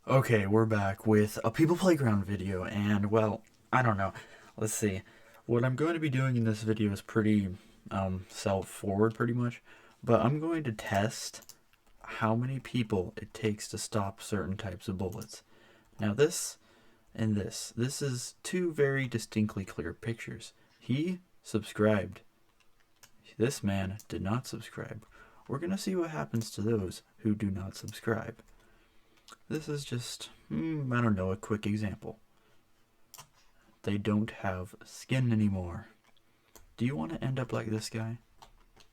Okay, we're back with a People Playground video, and well, I don't know. Let's see. What I'm going to be doing in this video is pretty self-forward, pretty much, but I'm going to test how many people it takes to stop certain types of bullets. Now, this and this is two very distinctly clear pictures. He subscribed. This man did not subscribe. We're going to see what happens to those who do not subscribe. This is just, I don't know, a quick example. They don't have skin anymore. Do you want to end up like this guy?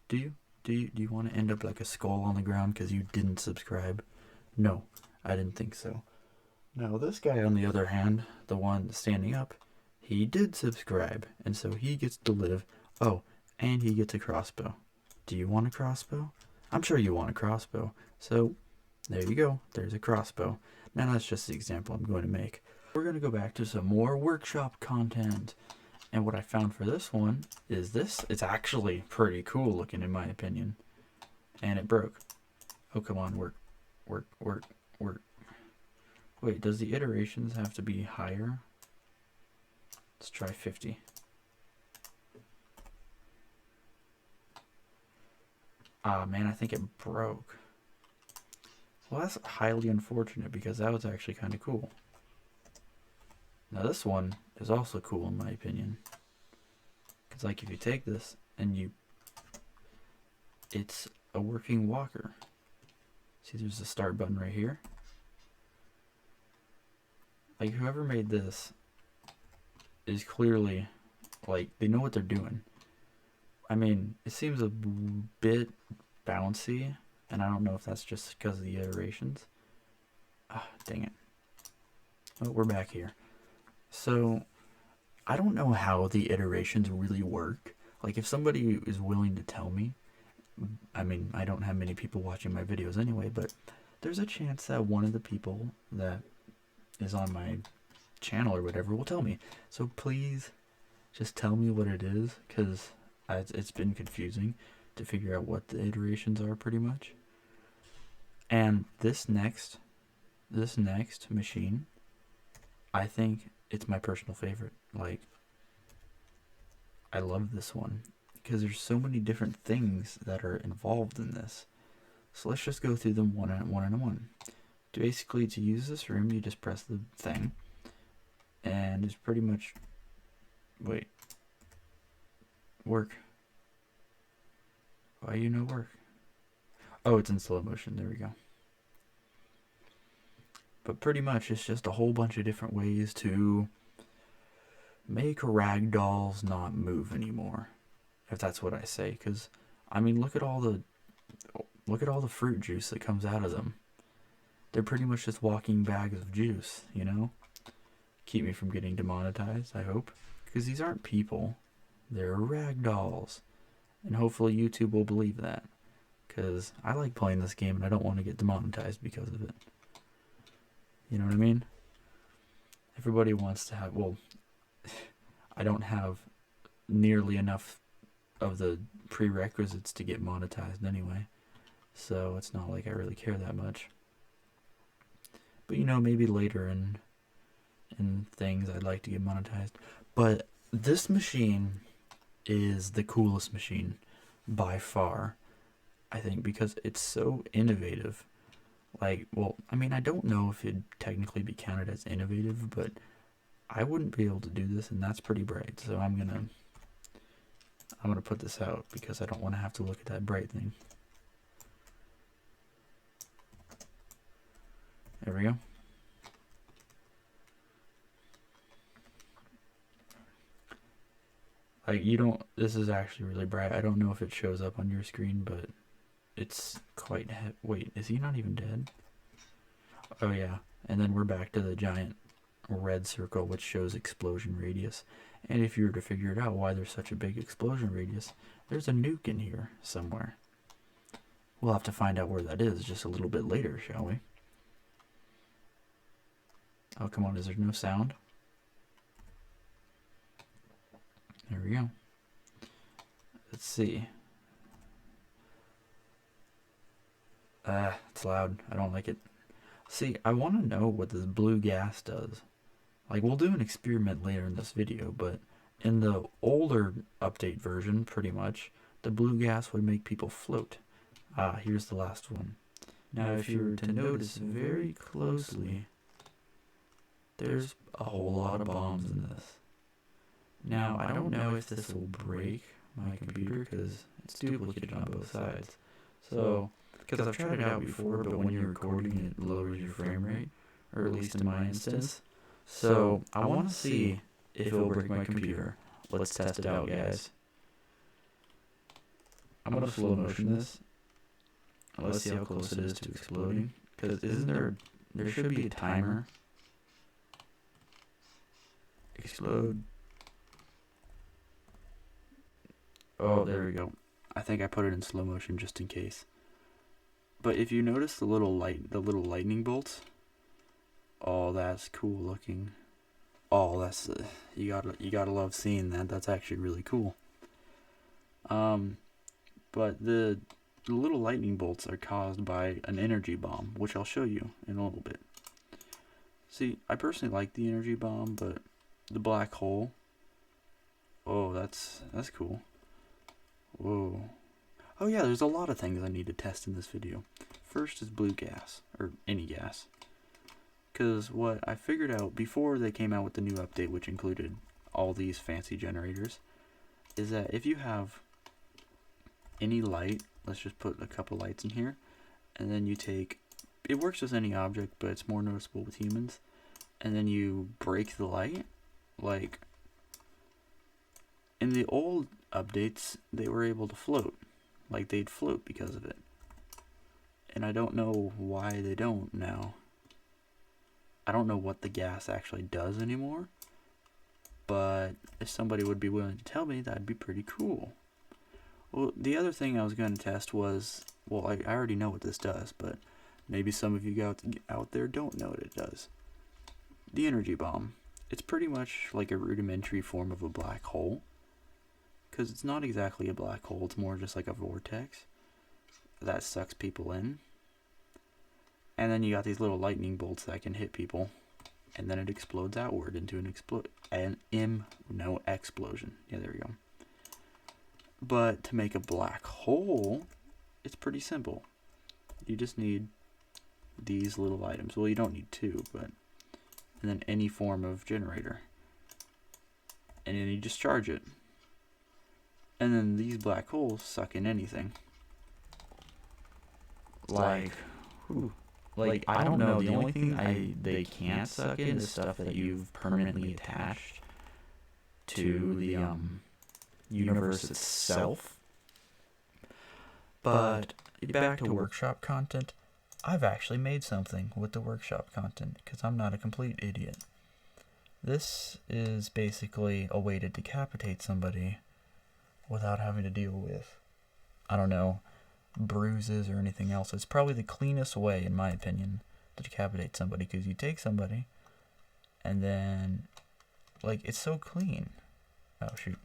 Do you? Do you want to end up like a skull on the ground because you didn't subscribe? No, I didn't think so. Now, this guy, on the other hand, the one standing up, he did subscribe, and so he gets to live. Oh, and he gets a crossbow. Do you want a crossbow? I'm sure you want a crossbow. So, there you go. There's a crossbow. Now, that's just the example I'm going to make. We're going to go back to some more workshop content. And what I found for this one is this. It's actually pretty cool looking, in my opinion. And it broke. Oh, come on, work. Wait, does the iterations have to be higher? Let's try 50. Ah, man, I think it broke. Well, that's highly unfortunate because that was actually kind of cool. Now, this one is also cool in my opinion. Because, like, if you take this and it's a working walker. See, there's the start button right here. Like, whoever made this is clearly, like, they know what they're doing. I mean, it seems a bit bouncy, and I don't know if that's just because of the iterations. Ah, dang it. Oh, we're back here. So, I don't know how the iterations really work. Like, if somebody is willing to tell me, I mean, I don't have many people watching my videos anyway, but there's a chance that one of the people that is on my channel or whatever will tell me. So please just tell me what it is, because it's been confusing to figure out what the iterations are pretty much. And this next machine, I think it's my personal favorite. Like, I love this one because there's so many different things that are involved in this. So let's just go through them one and one. Basically, to use this room, you just press the thing, and it's pretty much, wait, work. Why you no work? Oh, it's in slow motion. There we go. But pretty much, it's just a whole bunch of different ways to make ragdolls not move anymore, if that's what I say. Because I mean, look at all the fruit juice that comes out of them. They're pretty much just walking bags of juice, you know? Keep me from getting demonetized, I hope. Because these aren't people, they're ragdolls. And hopefully YouTube will believe that. Because I like playing this game and I don't want to get demonetized because of it. You know what I mean? Everybody wants to have, well, I don't have nearly enough of the prerequisites to get monetized anyway. So it's not like I really care that much. But you know, maybe later in things I'd like to get monetized. But this machine is the coolest machine by far, I think, because it's so innovative. Like, well, I mean, I don't know if it'd technically be counted as innovative, but I wouldn't be able to do this, and that's pretty bright. So I'm gonna put this out because I don't want to have to look at that bright thing. There we go. Like, you don't, this is actually really bright. I don't know if it shows up on your screen, but it's quite, wait, is he not even dead? Oh yeah, and then we're back to the giant red circle which shows explosion radius. And if you were to figure it out why there's such a big explosion radius, there's a nuke in here somewhere. We'll have to find out where that is just a little bit later, shall we? Oh, come on, is there no sound? There we go. Let's see. It's loud. I don't like it. See, I want to know what this blue gas does. Like, we'll do an experiment later in this video, but in the older update version, pretty much, the blue gas would make people float. Ah, here's the last one. Now, if you were to notice very closely, there's a whole lot of bombs in this. Now, I don't know if this will break my computer because it's duplicated on both sides. So, because I've tried it out before, but when you're recording, it lowers your frame rate, or at least in my instance. So, I want to see if it'll break my computer. Let's test it out, guys. I'm going to slow motion this. Let's see how close it is to exploding. Because there should be a timer. Explode. Oh, there we go. I think I put it in slow motion just in case. But if you notice the little lightning bolts, oh, that's cool looking. Oh, that's you gotta love seeing that. That's actually really cool. But the little lightning bolts are caused by an energy bomb, which I'll show you in a little bit. See, I personally like the energy bomb, but the black hole. Oh, that's cool. Whoa. Oh yeah, there's a lot of things I need to test in this video. First is blue gas, or any gas. Because what I figured out before they came out with the new update, which included all these fancy generators, is that if you have any light, let's just put a couple lights in here, and then you take, it works with any object, but it's more noticeable with humans, and then you break the light, like, in the old updates, they were able to float. Like, they'd float because of it. And I don't know why they don't now. I don't know what the gas actually does anymore. But if somebody would be willing to tell me, that'd be pretty cool. Well, the other thing I was going to test was, well, I already know what this does, but maybe some of you out there don't know what it does. The energy bomb. It's pretty much like a rudimentary form of a black hole. Because it's not exactly a black hole, it's more just like a vortex that sucks people in. And then you got these little lightning bolts that can hit people, and then it explodes outward into an explosion. Yeah, there we go. But to make a black hole, it's pretty simple. You just need these little items. Well, you don't need two, but and then any form of generator. And then you just charge it. And then these black holes suck in anything. Like, I don't know. The only thing they can't suck in is stuff that you've permanently attached to the universe itself. But back to workshop content. I've actually made something with the workshop content because I'm not a complete idiot. This is basically a way to decapitate somebody without having to deal with, I don't know, bruises or anything else. It's probably the cleanest way, in my opinion, to decapitate somebody, because you take somebody and then, like, it's so clean. Oh, shoot.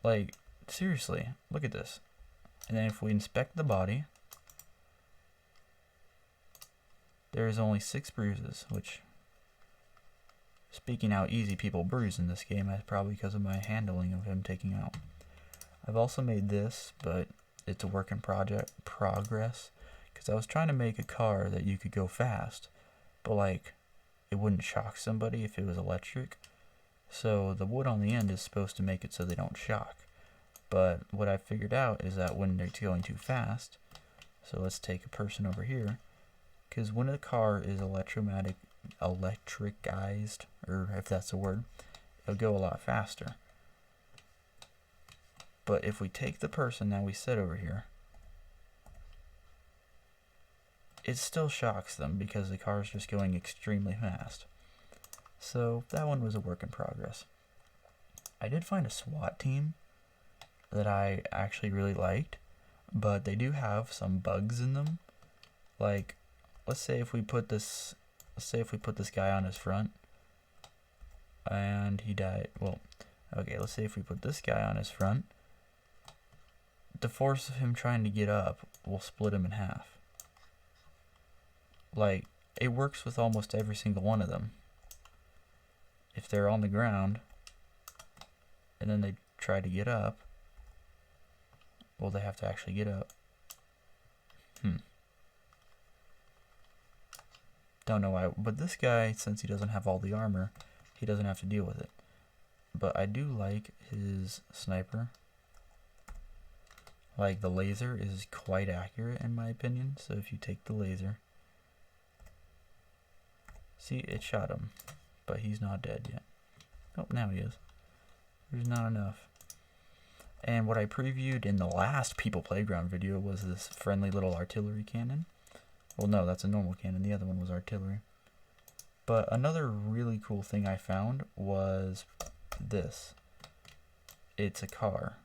Like, seriously, look at this. And then if we inspect the body, there is only 6 bruises, which, speaking how easy people bruise in this game, that's probably because of my handling of him taking out. I've also made this, but it's a work in progress, because I was trying to make a car that you could go fast, but like, it wouldn't shock somebody if it was electric. So the wood on the end is supposed to make it so they don't shock. But what I figured out is that when they're going too fast, so let's take a person over here, because when a car is electricized, or if that's a word, it'll go a lot faster. But if we take the person that we set over here, it still shocks them because the car is just going extremely fast. So that one was a work in progress. I did find a SWAT team that I actually really liked, but they do have some bugs in them. Like, let's say if we put this guy on his front and he died. Well, okay, let's say if we put this guy on his front, the force of him trying to get up will split him in half. like, it works with almost every single one of them. If they're on the ground and then they try to get up, well, they have to actually get up. Don't know why, but this guy, since he doesn't have all the armor, he doesn't have to deal with it. But I do like his sniper. Like, the laser is quite accurate in my opinion. So if you take the laser, see, it shot him, but he's not dead yet. Oh, now he is. There's not enough. And what I previewed in the last People Playground video was this friendly little artillery cannon. Well, no, that's a normal cannon. The other one was artillery. But another really cool thing I found was this. It's a car.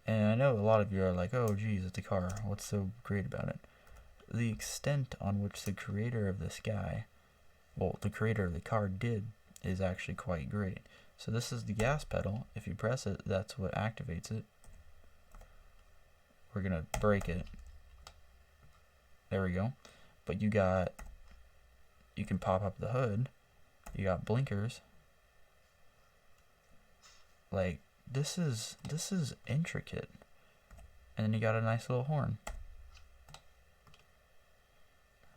And I know a lot of you are like, oh, geez, it's a car. What's so great about it? The extent on which the creator of this guy, well, the creator of the car did, is actually quite great. So this is the gas pedal. If you press it, that's what activates it. We're going to break it. There we go. But you can pop up the hood. You got blinkers. Like, this is intricate. And then you got a nice little horn.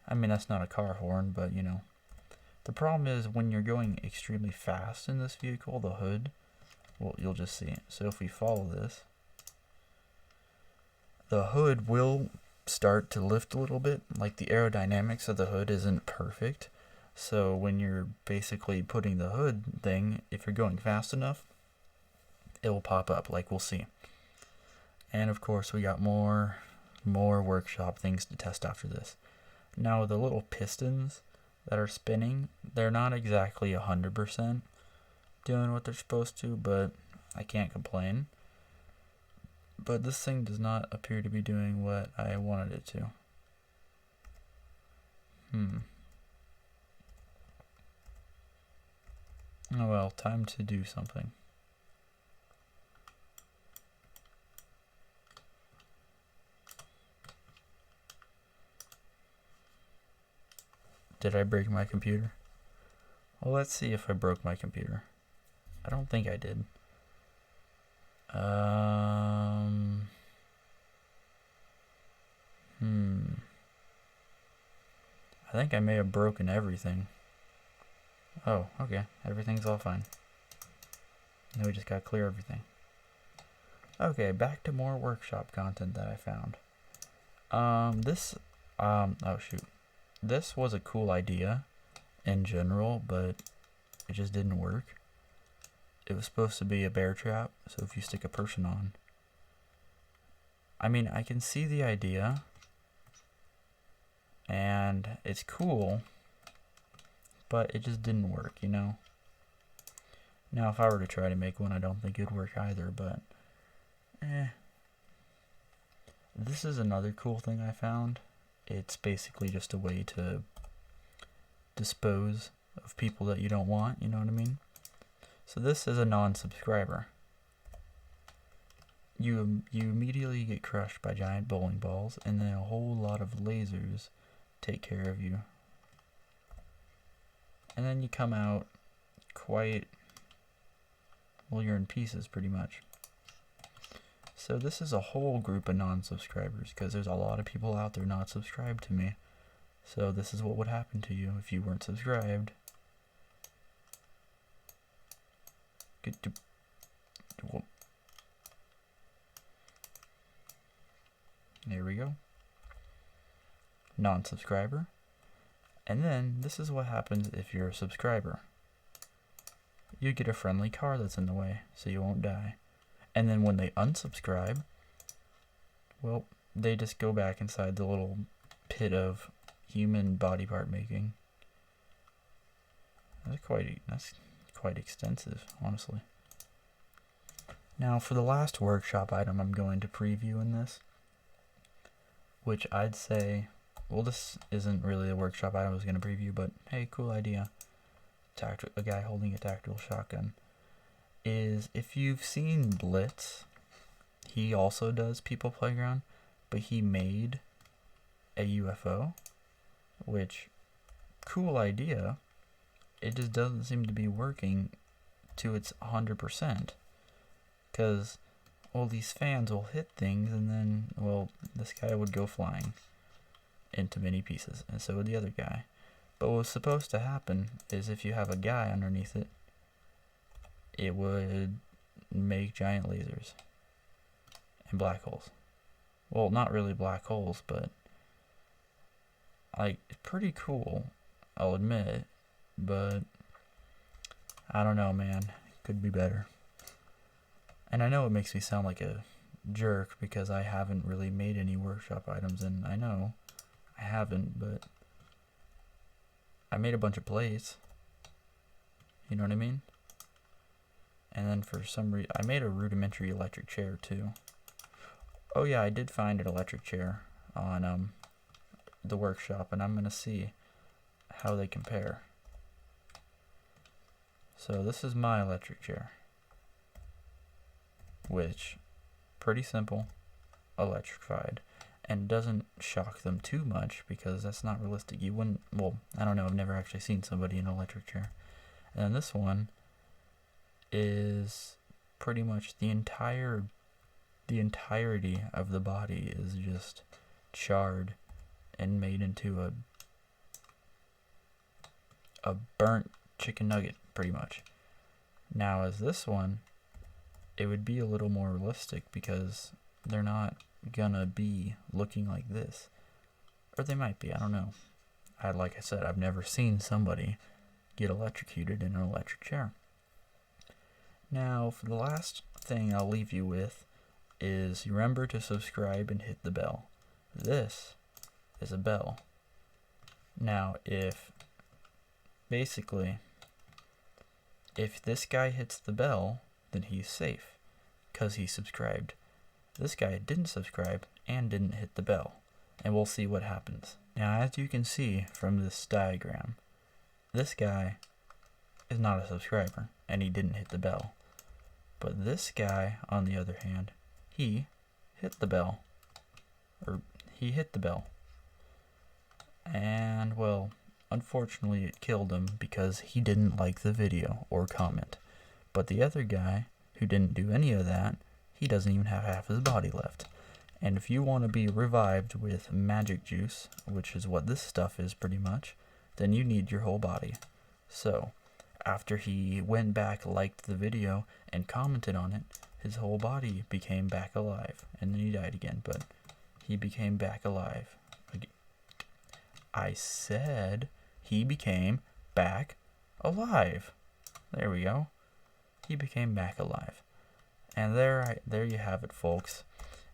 I mean, that's not a car horn, but you know. The problem is when you're going extremely fast in this vehicle, the hood, well, you'll just see it. So if we follow this, the hood will start to lift a little bit. Like, the aerodynamics of the hood isn't perfect. So when you're basically putting the hood thing, if you're going fast enough, it will pop up, like we'll see. And of course we got more workshop things to test after this. Now the little pistons that are spinning, they're not exactly 100% doing what they're supposed to, but I can't complain. But this thing does not appear to be doing what I wanted it to. Oh well, time to do something. Did I break my computer? Well, let's see if I broke my computer. I don't think I did. I think I may have broken everything. Oh, okay. Everything's all fine. Now we just gotta clear everything. Okay, back to more workshop content that I found. Oh shoot. This was a cool idea in general, but it just didn't work. It was supposed to be a bear trap, so if you stick a person on. I mean, I can see the idea, and it's cool, but it just didn't work, you know? Now, if I were to try to make one, I don't think it'd work either, but This is another cool thing I found. It's basically just a way to dispose of people that you don't want, you know what I mean? So this is a non-subscriber. You immediately get crushed by giant bowling balls, and then a whole lot of lasers take care of you. And then you come out quite, well, you're in pieces pretty much. So this is a whole group of non-subscribers, because there's a lot of people out there not subscribed to me. So this is what would happen to you if you weren't subscribed. There we go. Non-subscriber. And then this is what happens if you're a subscriber. You get a friendly car that's in the way, so you won't die. And then when they unsubscribe, well, they just go back inside the little pit of human body part making. That's quite extensive, honestly. Now, for the last workshop item I'm going to preview in this, which I'd say, well, this isn't really a workshop item I was going to preview, but hey, cool idea. A guy holding a tactical shotgun. Is, if you've seen Blitz, he also does People Playground, but he made a UFO, which cool idea. It just doesn't seem to be working to its 100%. Because all these fans will hit things and then, well, this guy would go flying into many pieces, and so would the other guy. But what's supposed to happen is if you have a guy underneath it, it would make giant lasers and black holes. Well, not really black holes, but like, pretty cool, I'll admit, but I don't know, man. Could be better. And I know it makes me sound like a jerk because I haven't really made any workshop items, and I know I haven't, but I made a bunch of plates. You know what I mean? And then for some reason, I made a rudimentary electric chair too. Oh yeah, I did find an electric chair on the workshop, and I'm gonna see how they compare. So this is my electric chair, which pretty simple, electrified, and doesn't shock them too much because that's not realistic. You wouldn't, well, I don't know, I've never actually seen somebody in an electric chair. And then this one is pretty much the entirety of the body is just charred and made into a burnt chicken nugget, pretty much. Now as this one, it would be a little more realistic because they're not gonna be looking like this, or they might be, I don't know. Like I said, I've never seen somebody get electrocuted in an electric chair. Now for the last thing I'll leave you with is remember to subscribe and hit the bell. This is a bell. Now if this guy hits the bell, then he's safe because he subscribed. This guy didn't subscribe and didn't hit the bell, and we'll see what happens. Now as you can see from this diagram, this guy is not a subscriber and he didn't hit the bell. But this guy, on the other hand, he hit the bell. And well, unfortunately it killed him because he didn't like the video or comment. But the other guy, who didn't do any of that, he doesn't even have half his body left. And if you want to be revived with magic juice, which is what this stuff is pretty much, then you need your whole body. So, after he went back, liked the video, and commented on it, his whole body became back alive. And then he died again, but he became back alive. I said he became back alive. There we go. He became back alive. And there you have it, folks.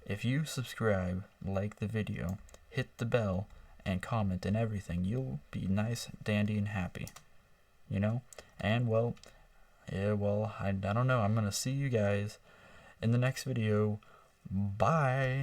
If you subscribe, like the video, hit the bell, and comment and everything, you'll be nice, dandy, and happy. You know? And well, I don't know. I'm gonna see you guys in the next video. Bye.